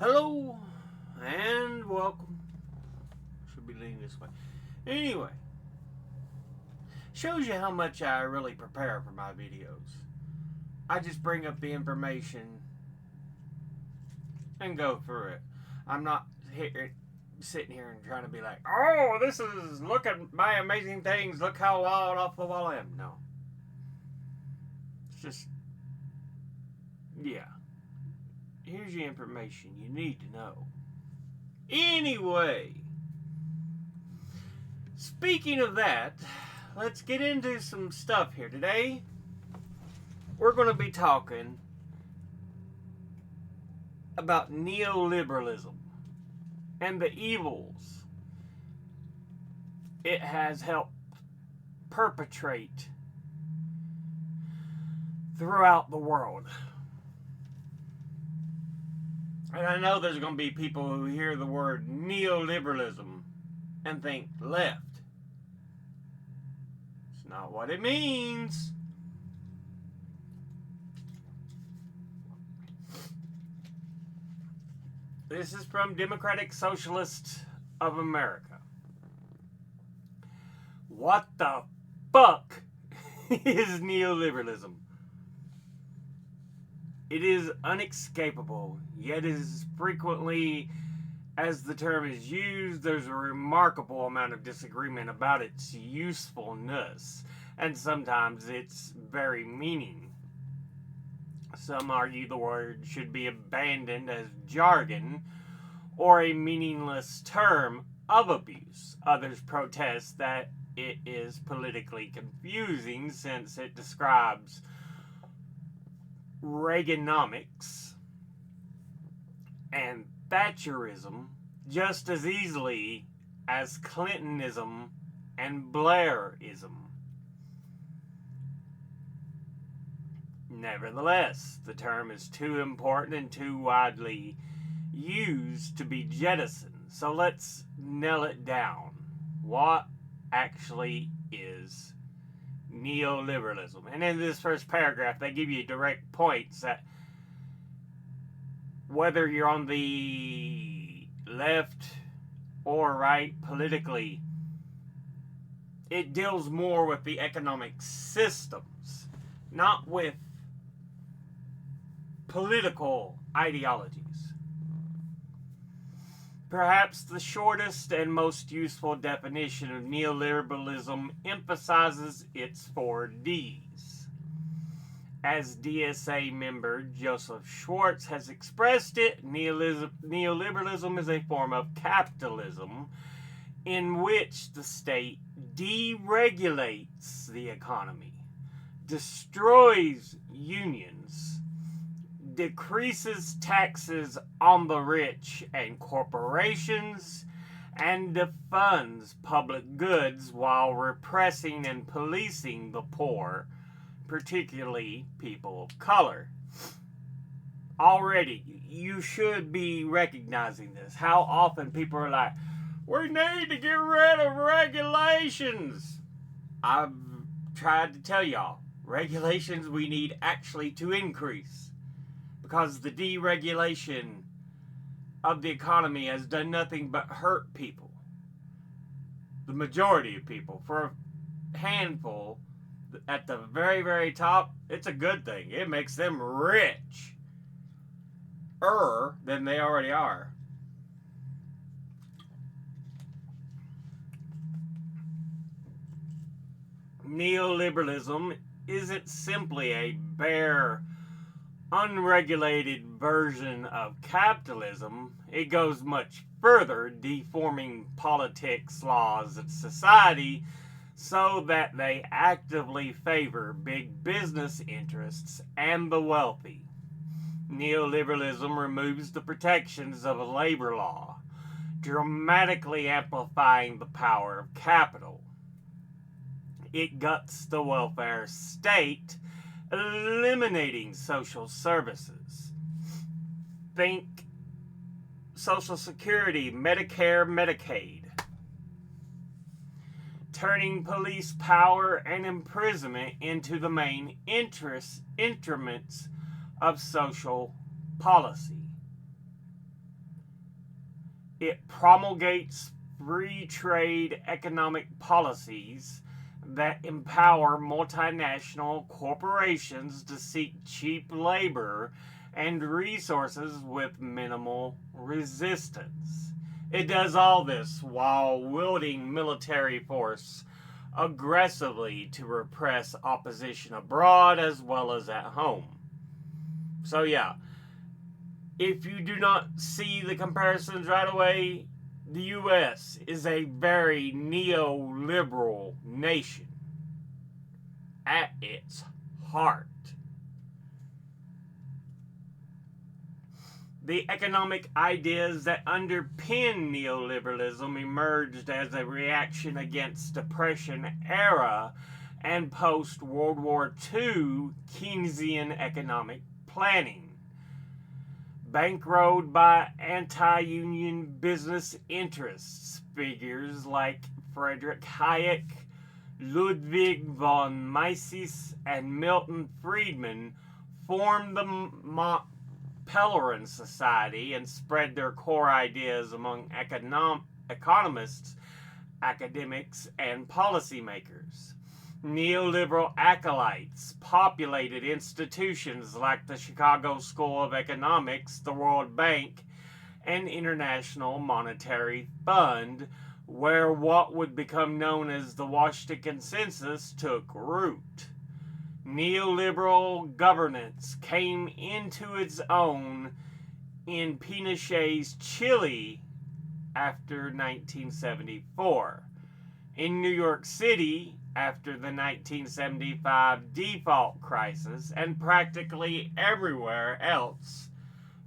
Hello and welcome. Should be leaning this way. Anyway, shows you how much I really prepare for my videos. I just bring up the information and go through it. I'm not sitting here and trying to be like, oh, look at my amazing things, look how wild off the wall I am. No. It's just, yeah. Here's your information you need to know. Anyway, speaking of that, let's get into some stuff here. Today, we're going to be talking about neoliberalism and the evils it has helped perpetrate throughout the world. And I know there's going to be people who hear the word neoliberalism and think left. It's not what it means. This is from Democratic Socialists of America. What the fuck is neoliberalism? It is unescapable, yet is frequently, as the term is used, there's a remarkable amount of disagreement about its usefulness, and sometimes its very meaning. Some argue the word should be abandoned as jargon or a meaningless term of abuse. Others protest that it is politically confusing since it describes Reaganomics and Thatcherism just as easily as Clintonism and Blairism. Nevertheless, the term is too important and too widely used to be jettisoned. So let's nail it down. What actually is neoliberalism? And in this first paragraph, they give you direct points that whether you're on the left or right politically, it deals more with the economic systems, not with political ideologies. Perhaps the shortest and most useful definition of neoliberalism emphasizes its 4 Ds. As DSA member Joseph Schwartz has expressed it, neoliberalism is a form of capitalism in which the state deregulates the economy, destroys unions, decreases taxes on the rich and corporations, and defunds public goods while repressing and policing the poor, particularly people of color. Already, you should be recognizing this. How often people are like, we need to get rid of regulations. I've tried to tell y'all, regulations we need actually to increase. Because the deregulation of the economy has done nothing but hurt people. The majority of people. For a handful, at the very, very top, it's a good thing. It makes them rich. Than they already are. Neoliberalism isn't simply a bare, unregulated version of capitalism. It goes much further, deforming politics, laws, and society so that they actively favor big business interests and the wealthy. Neoliberalism removes the protections of a labor law, dramatically amplifying the power of capital. It guts the welfare state, eliminating social services. Think Social Security, Medicare, Medicaid. Turning police power and imprisonment into the main instruments of social policy. It promulgates free trade economic policies that empower multinational corporations to seek cheap labor and resources with minimal resistance. It does all this while wielding military force aggressively to repress opposition abroad as well as at home. So yeah, if you do not see the comparisons right away, the U.S. is a very neoliberal nation at its heart. The economic ideas that underpin neoliberalism emerged as a reaction against Depression era and post-World War II Keynesian economic planning. Bankrolled by anti-union business interests, figures like Friedrich Hayek, Ludwig von Mises, and Milton Friedman formed the Pelerin Society and spread their core ideas among economists, academics, and policymakers. Neoliberal acolytes populated institutions like the Chicago School of Economics, the World Bank, and International Monetary Fund, where what would become known as the Washington Consensus took root. Neoliberal governance came into its own in Pinochet's Chile after 1974. In New York City, after the 1975 default crisis, and practically everywhere else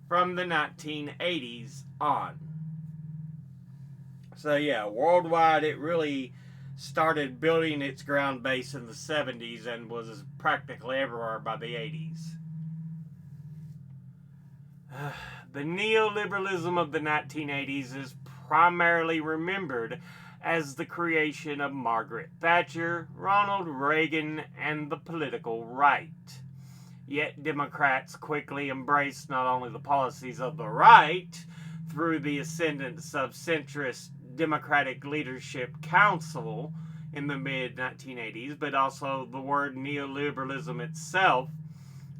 from the 1980s on. So yeah, worldwide it really started building its ground base in the 70s and was practically everywhere by the 80s. The neoliberalism of the 1980s is primarily remembered as the creation of Margaret Thatcher, Ronald Reagan, and the political right. Yet Democrats quickly embraced not only the policies of the right through the ascendance of centrist Democratic Leadership Council in the mid-1980s, but also the word neoliberalism itself,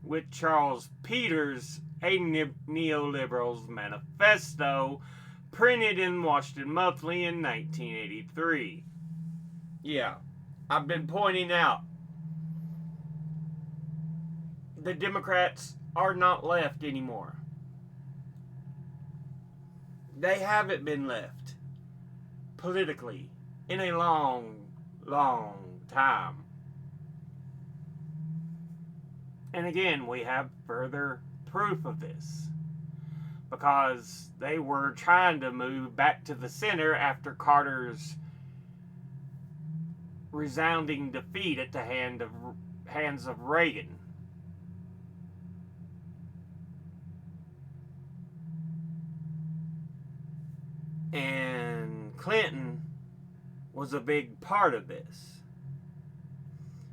with Charles Peters' A Neoliberal's Manifesto, printed in Washington Monthly in 1983. Yeah, I've been pointing out the Democrats are not left anymore. They haven't been left politically in a long, long time. And again, we have further proof of this, because they were trying to move back to the center after Carter's resounding defeat at the hands of Reagan. And Clinton was a big part of this.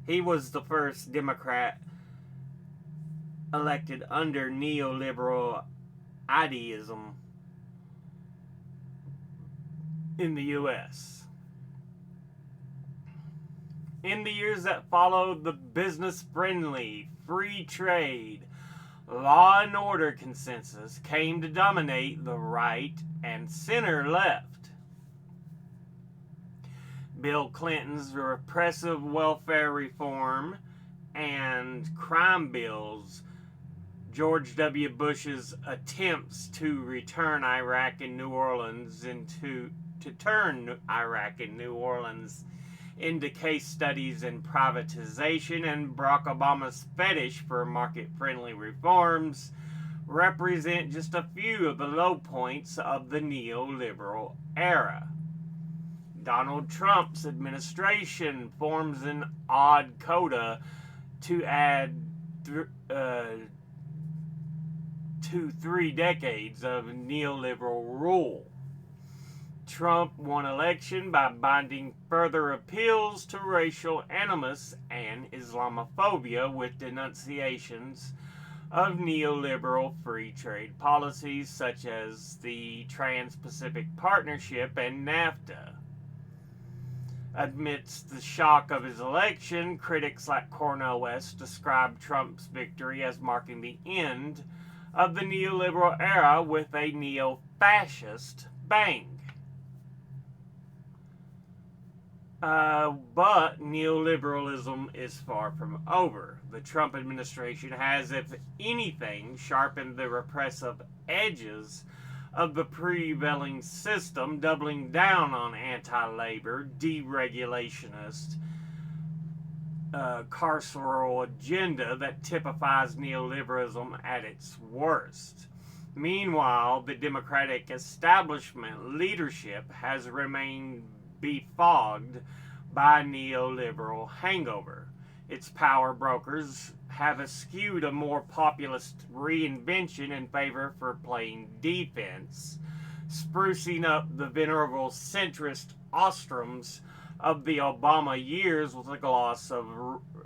He was the first Democrat elected under neoliberal idealism in the U.S. In the years that followed, the business-friendly, free trade, law and order consensus came to dominate the right and center left. Bill Clinton's repressive welfare reform and crime bills, George W. Bush's attempts to turn Iraq and New Orleans into case studies in privatization, and Barack Obama's fetish for market-friendly reforms represent just a few of the low points of the neoliberal era. Donald Trump's administration forms an odd coda to add to 3 decades of neoliberal rule. Trump won election by binding further appeals to racial animus and Islamophobia with denunciations of neoliberal free trade policies such as the Trans-Pacific Partnership and NAFTA. Amidst the shock of his election, critics like Cornel West described Trump's victory as marking the end of the neoliberal era with a neo-fascist bang. But neoliberalism is far from over. The Trump administration has, if anything, sharpened the repressive edges of the prevailing system, doubling down on anti-labor, deregulationist, carceral agenda that typifies neoliberalism at its worst. Meanwhile, the Democratic establishment leadership has remained befogged by neoliberal hangover. Its power brokers have eschewed a more populist reinvention in favor for playing defense, sprucing up the venerable centrist ostrums of the Obama years with a gloss of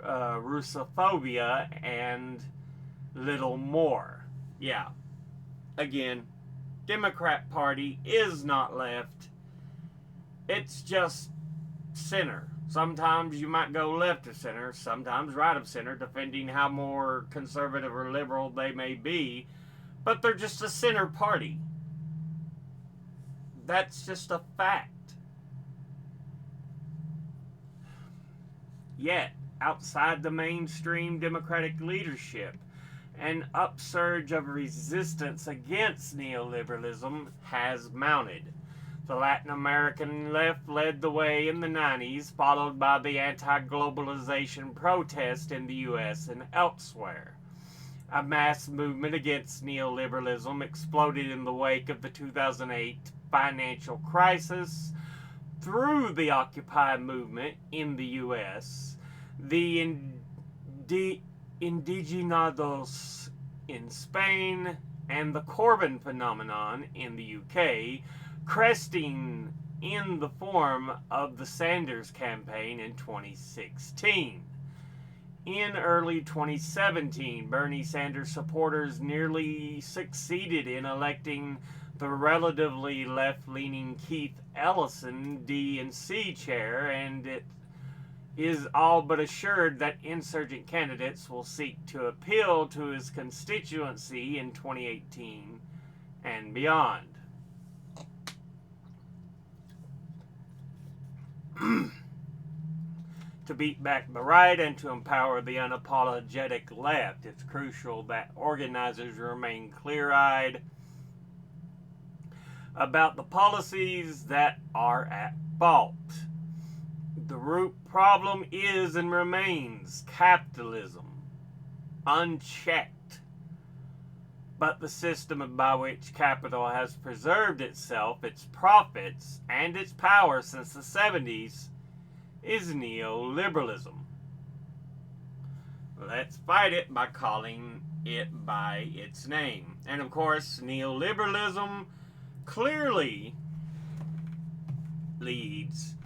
Russophobia and little more. Yeah. Again, Democrat Party is not left. It's just center. Sometimes you might go left of center, sometimes right of center, depending how more conservative or liberal they may be. But they're just a center party. That's just a fact. Yet, outside the mainstream Democratic leadership, an upsurge of resistance against neoliberalism has mounted. The Latin American left led the way in the 90s, followed by the anti-globalization protest in the U.S. and elsewhere. A mass movement against neoliberalism exploded in the wake of the 2008 financial crisis through the Occupy movement in the U.S., the Indignados in Spain, and the Corbyn phenomenon in the UK, cresting in the form of the Sanders campaign in 2016. In early 2017, Bernie Sanders supporters nearly succeeded in electing the relatively left-leaning Keith Ellison DNC chair, and it is all but assured that insurgent candidates will seek to appeal to his constituency in 2018 and beyond. To beat back the right and to empower the unapologetic left, it's crucial that organizers remain clear-eyed about the policies that are at fault. The root problem is and remains capitalism, unchecked. But the system by which capital has preserved itself, its profits, and its power since the 70s is neoliberalism. Let's fight it by calling it by its name. And of course, neoliberalism clearly leads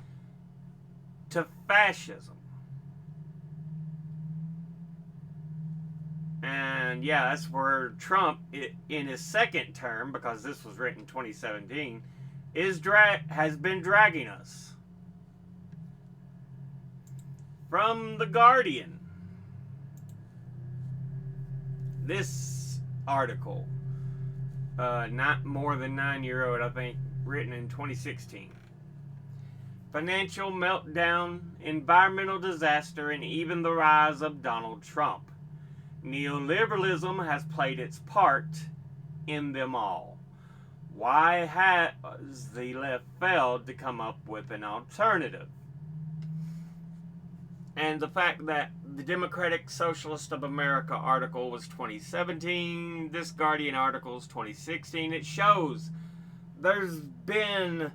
to fascism. And yeah, that's where Trump, in his second term, because this was written in 2017, has been dragging us. From The Guardian, this article, not more than 9-year-old, I think, written in 2016. Financial meltdown, environmental disaster, and even the rise of Donald Trump. Neoliberalism has played its part in them all. Why has the left failed to come up with an alternative? And the fact that the Democratic Socialist of America article was 2017, this Guardian article is 2016, it shows there's been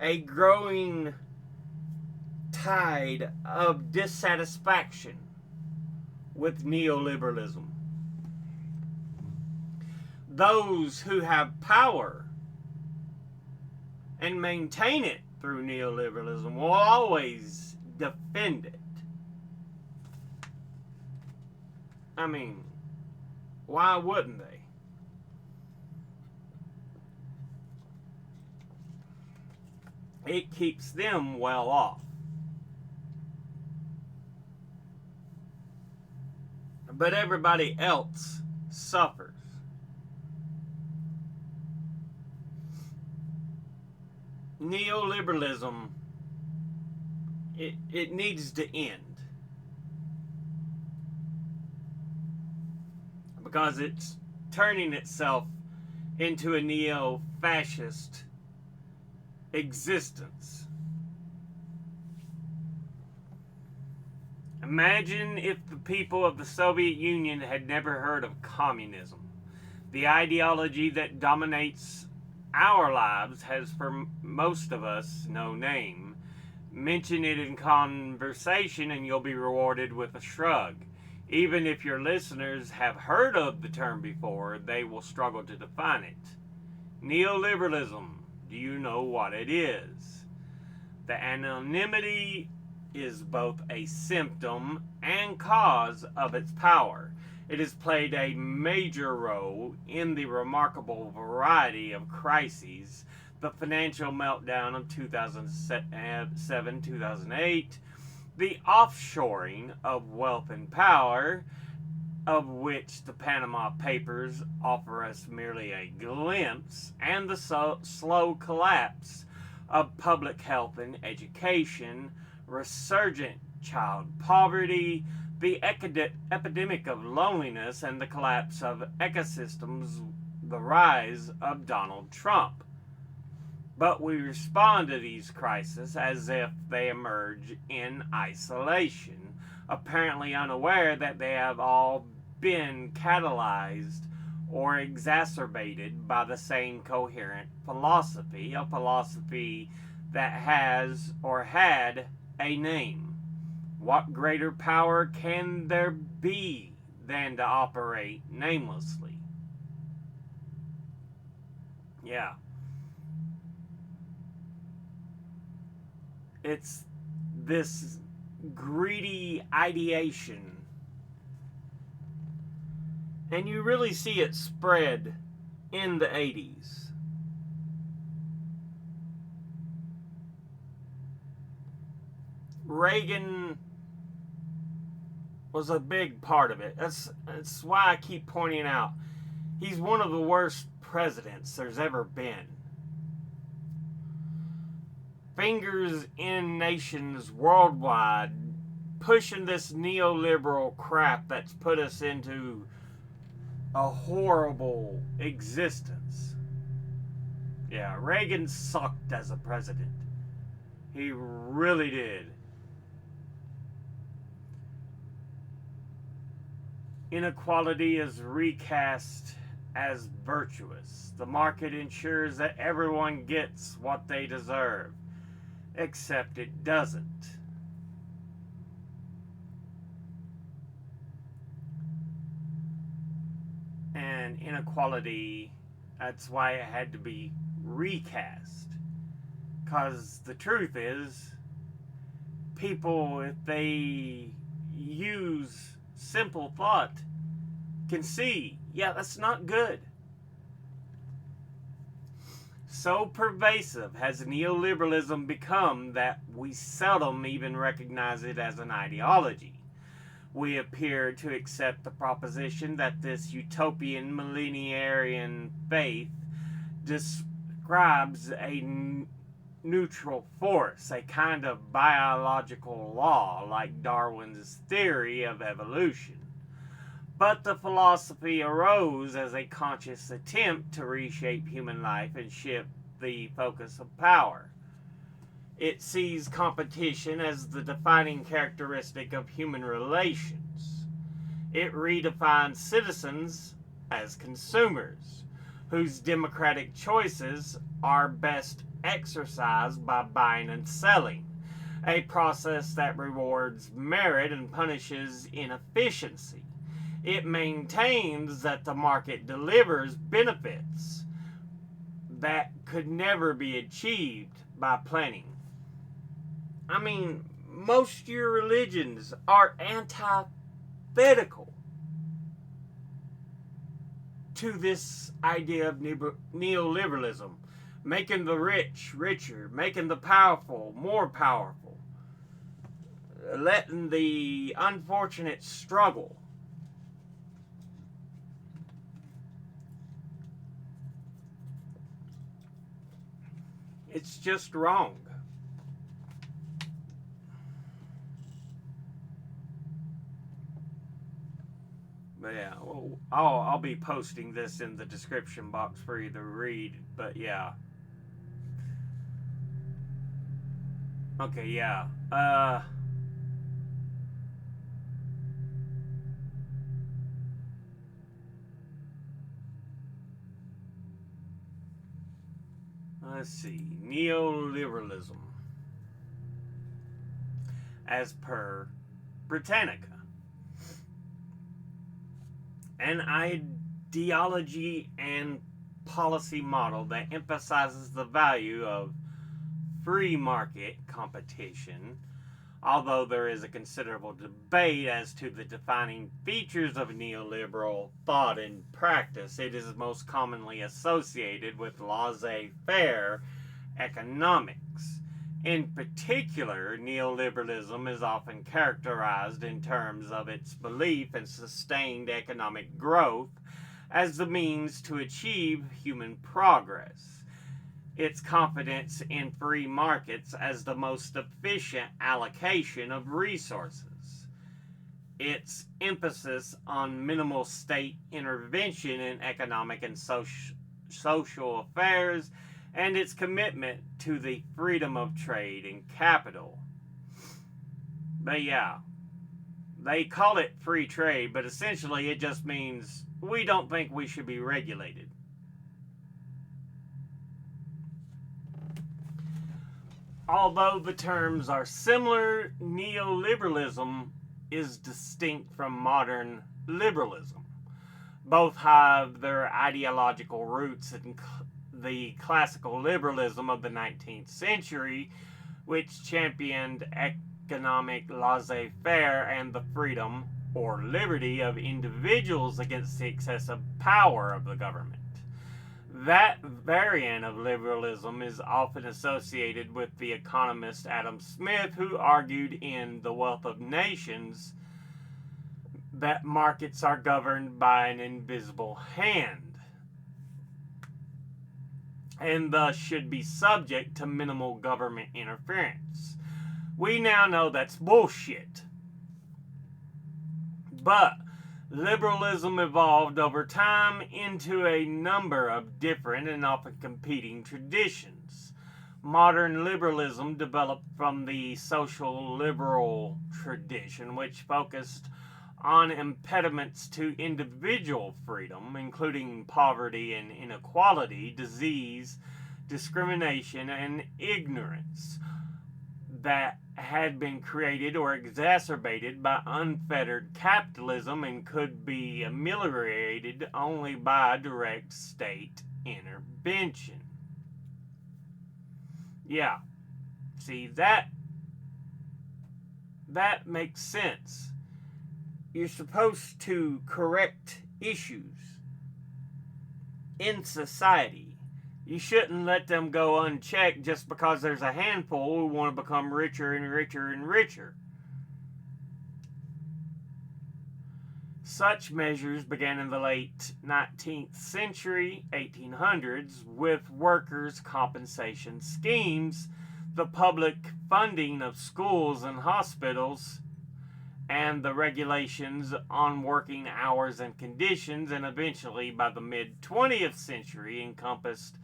a growing tide of dissatisfaction with neoliberalism. Those who have power and maintain it through neoliberalism will always defend it. I mean, Why wouldn't they? It keeps them well off. But everybody else suffers. Neoliberalism, it needs to end. Because it's turning itself into a neo-fascist existence. Imagine if the people of the Soviet Union had never heard of communism. The ideology that dominates our lives has for most of us no name. Mention it in conversation and you'll be rewarded with a shrug. Even if your listeners have heard of the term before, they will struggle to define it. Neoliberalism, do you know what it is? The anonymity is both a symptom and cause of its power. It has played a major role in the remarkable variety of crises, the financial meltdown of 2007-2008, the offshoring of wealth and power, of which the Panama Papers offer us merely a glimpse, and the slow collapse of public health and education, resurgent child poverty, the epidemic of loneliness, and the collapse of ecosystems, the rise of Donald Trump. But we respond to these crises as if they emerge in isolation, apparently unaware that they have all been catalyzed or exacerbated by the same coherent philosophy, a philosophy that has or had a name. What greater power can there be than to operate namelessly? Yeah. It's this greedy ideation. And you really see it spread in the 80s. Reagan was a big part of it. That's why I keep pointing out he's one of the worst presidents there's ever been. Fingers in nations worldwide pushing this neoliberal crap that's put us into a horrible existence. Yeah, Reagan sucked as a president. He really did. Inequality is recast as virtuous. The market ensures that everyone gets what they deserve, except it doesn't. And inequality, that's why it had to be recast. Because the truth is, people, if they use simple thought, can see, yeah, that's not good. So pervasive has neoliberalism become that we seldom even recognize it as an ideology. We appear to accept the proposition that this utopian millenarian faith describes a neutral force, a kind of biological law like Darwin's theory of evolution. But the philosophy arose as a conscious attempt to reshape human life and shift the focus of power. It sees competition as the defining characteristic of human relations. It redefines citizens as consumers, whose democratic choices are best exercised by buying and selling, a process that rewards merit and punishes inefficiency. It maintains that the market delivers benefits that could never be achieved by planning. I mean, most of your religions are antithetical. to this idea of neoliberalism, making the rich richer, making the powerful more powerful, letting the unfortunate struggle. It's just wrong. But yeah, well, I'll be posting this in the description box for you to read. But yeah. Okay, yeah. Let's see. Neoliberalism, as per Britannica, an ideology and policy model that emphasizes the value of free market competition. Although there is a considerable debate as to the defining features of neoliberal thought and practice, it is most commonly associated with laissez-faire economics. In particular, neoliberalism is often characterized in terms of its belief in sustained economic growth as the means to achieve human progress, its confidence in free markets as the most efficient allocation of resources, its emphasis on minimal state intervention in economic and social affairs, and its commitment to the freedom of trade and capital. But yeah, they call it free trade, but essentially it just means we don't think we should be regulated. Although the terms are similar, neoliberalism is distinct from modern liberalism. Both have their ideological roots in the classical liberalism of the 19th century, which championed economic laissez-faire and the freedom or liberty of individuals against the excessive power of the government. That variant of liberalism is often associated with the economist Adam Smith, who argued in The Wealth of Nations that markets are governed by an invisible hand and thus should be subject to minimal government interference. We now know that's bullshit. But liberalism evolved over time into a number of different and often competing traditions. Modern liberalism developed from the social liberal tradition, which focused on impediments to individual freedom, including poverty and inequality, disease, discrimination, and ignorance, that had been created or exacerbated by unfettered capitalism and could be ameliorated only by direct state intervention. Yeah, see, that makes sense. You're supposed to correct issues in society. You shouldn't let them go unchecked just because there's a handful who want to become richer and richer and richer. Such measures began in the late 19th century, 1800s, with workers' compensation schemes, the public funding of schools and hospitals, and the regulations on working hours and conditions, and eventually by the mid-20th century encompassed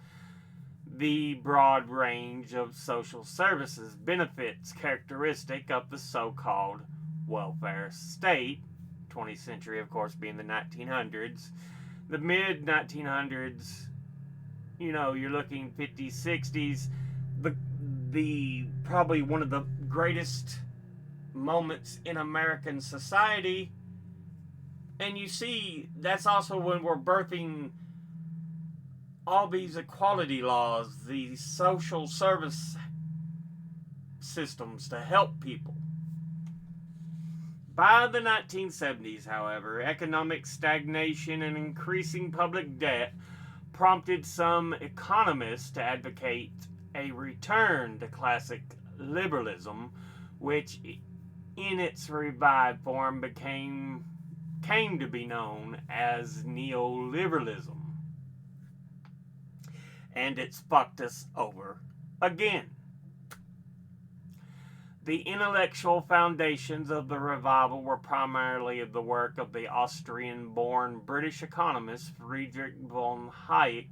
the broad range of social services benefits characteristic of the so-called welfare state. 20th century, of course, being the 1900s. The mid-1900s, you're looking 50s, 60s, the probably one of the greatest moments in American society. And you see, that's also when we're birthing all these equality laws, these social service systems to help people. By the 1970s, however, economic stagnation and increasing public debt prompted some economists to advocate a return to classic liberalism, which in its revived form came to be known as neoliberalism. And it's fucked us over again. The intellectual foundations of the revival were primarily the work of the Austrian-born British economist Friedrich von Hayek,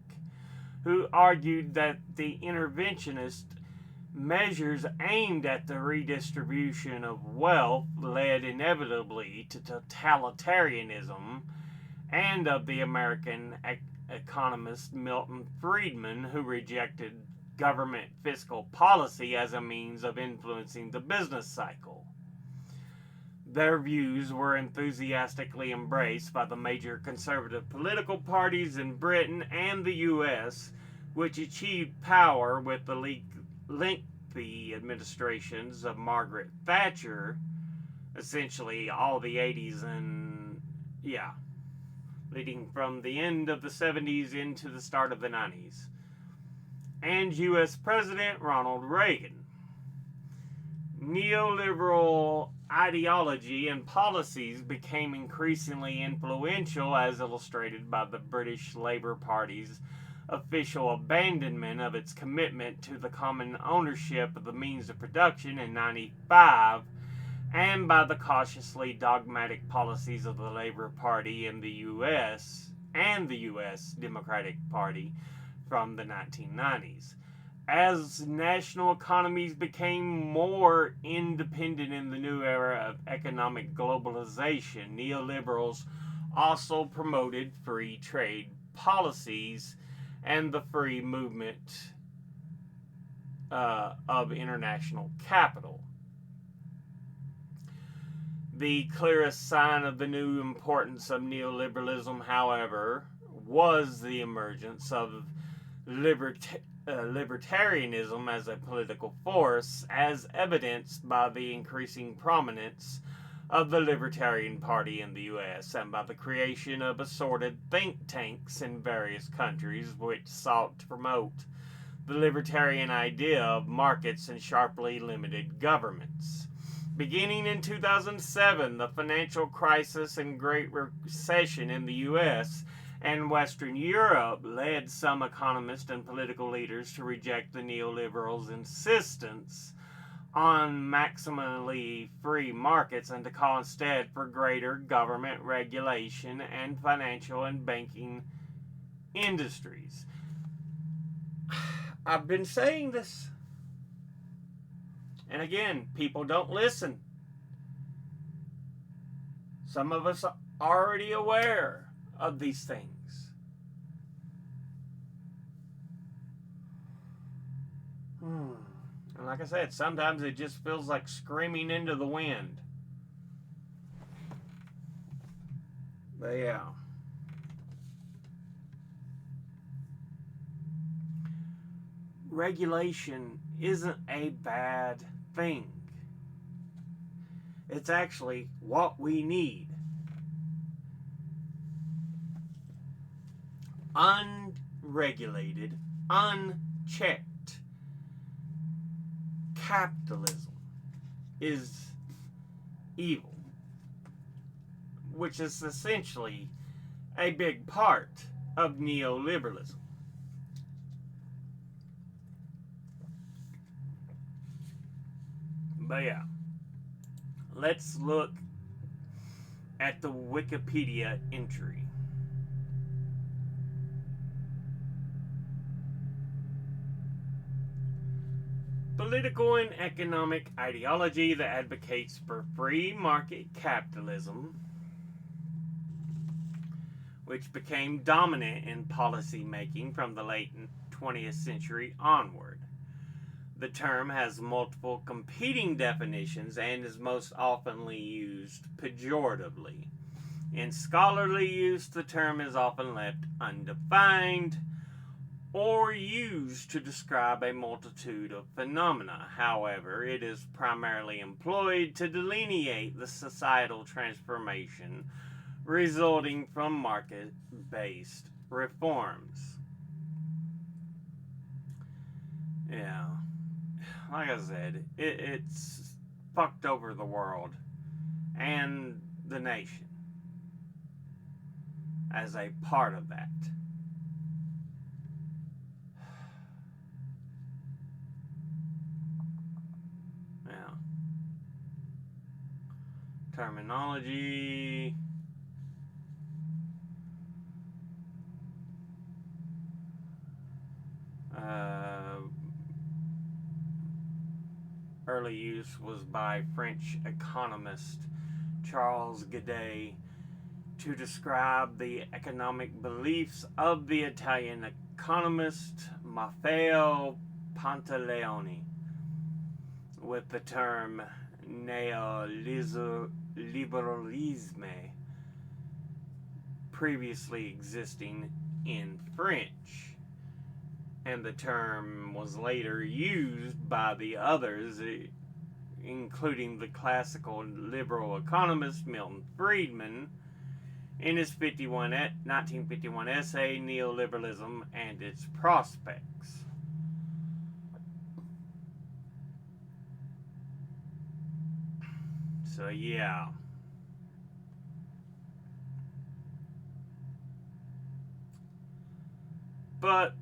who argued that the interventionist measures aimed at the redistribution of wealth led inevitably to totalitarianism, and of the American economist Milton Friedman, who rejected government fiscal policy as a means of influencing the business cycle. Their views were enthusiastically embraced by the major conservative political parties in Britain and the U.S., which achieved power with the lengthy administrations of Margaret Thatcher, essentially all the 80s and, leading from the end of the 70s into the start of the 90s, and U.S. President Ronald Reagan. Neoliberal ideology and policies became increasingly influential, as illustrated by the British Labour Party's official abandonment of its commitment to the common ownership of the means of production in 1995, and by the cautiously dogmatic policies of the Labour Party in the U.S. and the U.S. Democratic Party from the 1990s. As national economies became more independent in the new era of economic globalization, neoliberals also promoted free trade policies and the free movement of international capital. The clearest sign of the new importance of neoliberalism, however, was the emergence of libertarianism as a political force, as evidenced by the increasing prominence of the Libertarian Party in the U.S. and by the creation of assorted think tanks in various countries which sought to promote the libertarian idea of markets and sharply limited governments. Beginning in 2007, the financial crisis and Great Recession in the U.S. and Western Europe led some economists and political leaders to reject the neoliberals' insistence on maximally free markets and to call instead for greater government regulation and financial and banking industries. I've been saying this, and again, people don't listen. Some of us are already aware of these things. And like I said, sometimes it just feels like screaming into the wind. But yeah. Regulation isn't a bad thing. It's actually what we need. Unregulated, unchecked capitalism is evil, which is essentially a big part of neoliberalism. But yeah, let's look at the Wikipedia entry. Political and economic ideology that advocates for free market capitalism, which became dominant in policy making from the late 20th century onward. The term has multiple competing definitions and is most often used pejoratively. In scholarly use, the term is often left undefined or used to describe a multitude of phenomena. However, it is primarily employed to delineate the societal transformation resulting from market-based reforms. Yeah, like I said, it's fucked over the world and the nation as a part of that. Yeah. Terminology. Early use was by French economist Charles Godet to describe the economic beliefs of the Italian economist Maffeo Pantaleone, with the term Neoliberalism previously existing in French, and the term was later used by the others, including the classical liberal economist Milton Friedman in his 1951 essay, Neoliberalism and Its Prospects. So, yeah. But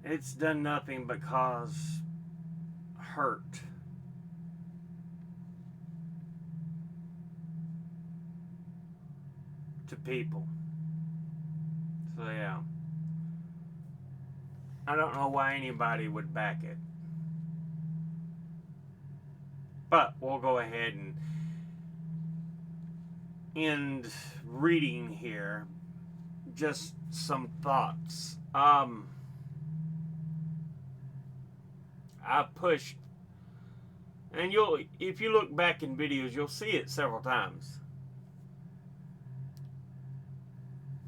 it's done nothing but cause hurt. To people. So yeah. I don't know why anybody would back it. But we'll go ahead and end reading here. Just some thoughts. I've pushed, and if you look back in videos, you'll see it several times.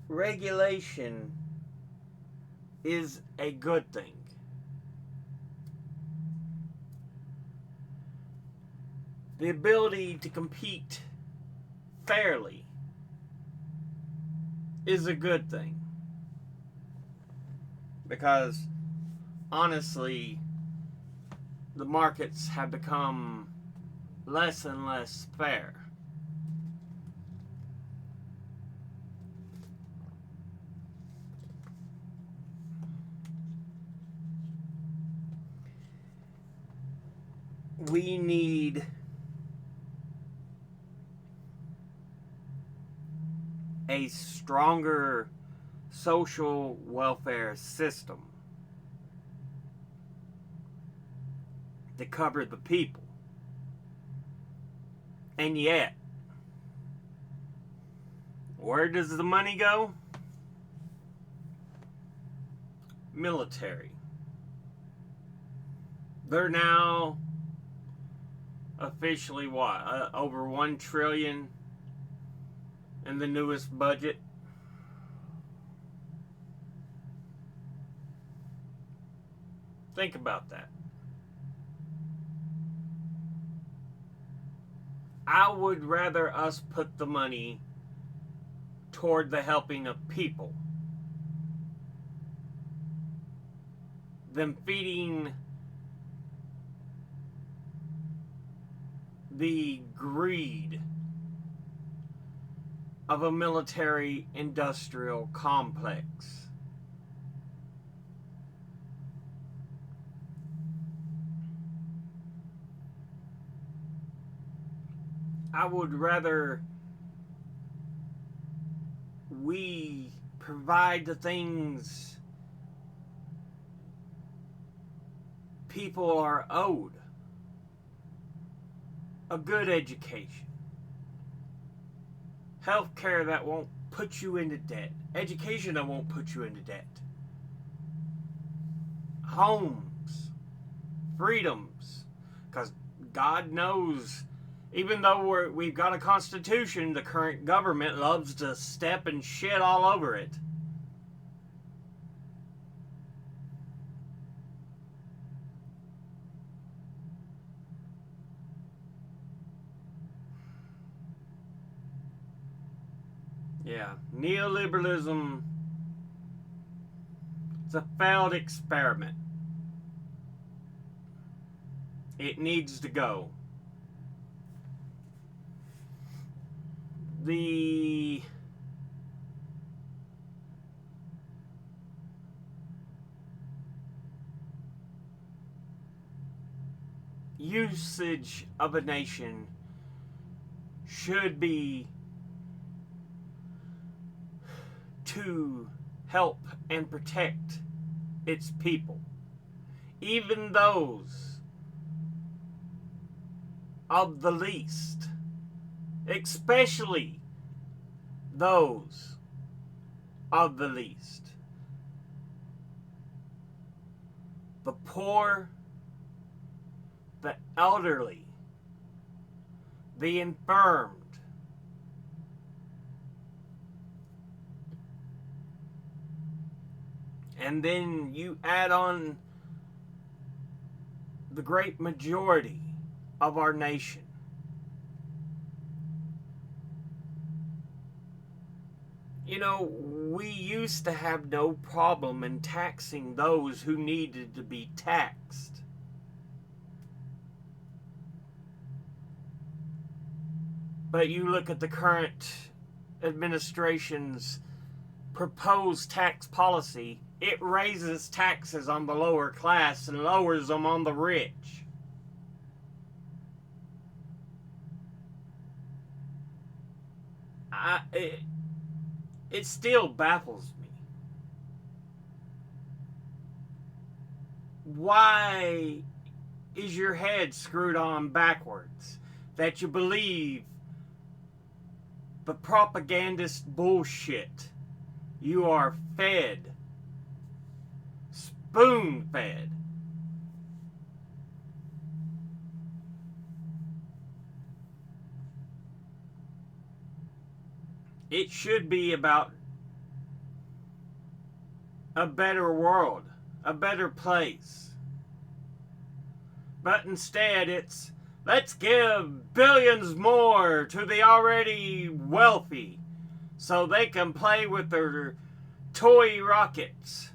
Regulation is a good thing. The ability to compete fairly is a good thing. Because, honestly, the markets have become less and less fair. We need a stronger social welfare system to cover the people. And yet, where does the money go? Military. They're now officially over $1 trillion in the newest budget. Think about that. I would rather us put the money toward the helping of people than feeding the greed of a military industrial complex. I would rather we provide the things people are owed. A good education. Healthcare that won't put you into debt. Education that won't put you into debt. Homes. Freedoms. Because God knows Even though we've got a constitution, the current government loves to step and shit all over it. Yeah, neoliberalism is a failed experiment. It needs to go. The usage of a nation should be to help and protect its people, even those of the least, especially those of the least. The poor, the elderly, the infirmed. And then you add on the great majority of our nation. You know, we used to have no problem in taxing those who needed to be taxed. But you look at the current administration's proposed tax policy, it raises taxes on the lower class and lowers them on the rich. It still baffles me. Why is your head screwed on backwards that you believe the propagandist bullshit you are fed, spoon-fed? It should be about a better world, a better place. But instead it's, let's give billions more to the already wealthy so they can play with their toy rockets.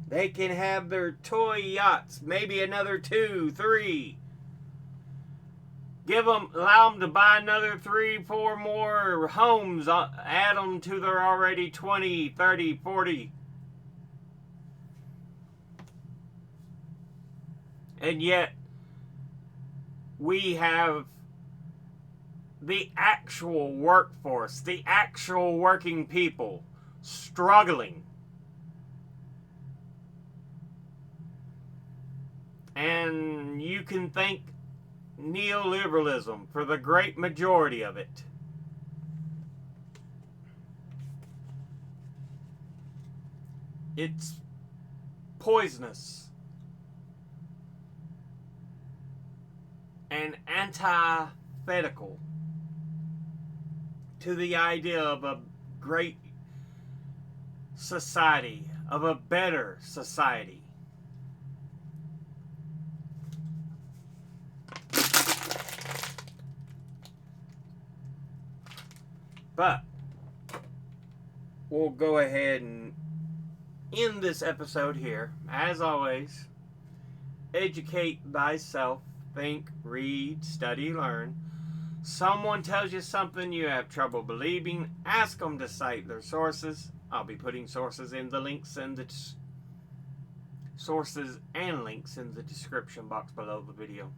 They can have their toy yachts, maybe another 2, 3. Allow them to buy another 3, 4 more homes, add them to their already 20, 30, 40. And yet, we have the actual workforce, the actual working people struggling. And you can thank neoliberalism for the great majority of it. It's poisonous and antithetical to the idea of a great society, of a better society. But we'll go ahead and end this episode here. As always, educate thyself, think, read, study, learn. Someone tells you something you have trouble believing, ask them to cite their sources. I'll be putting sources in the links in the sources and links in the description box below the video.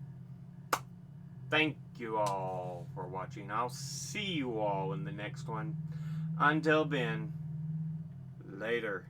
Thank you all for watching. I'll see you all in the next one. Until then, later.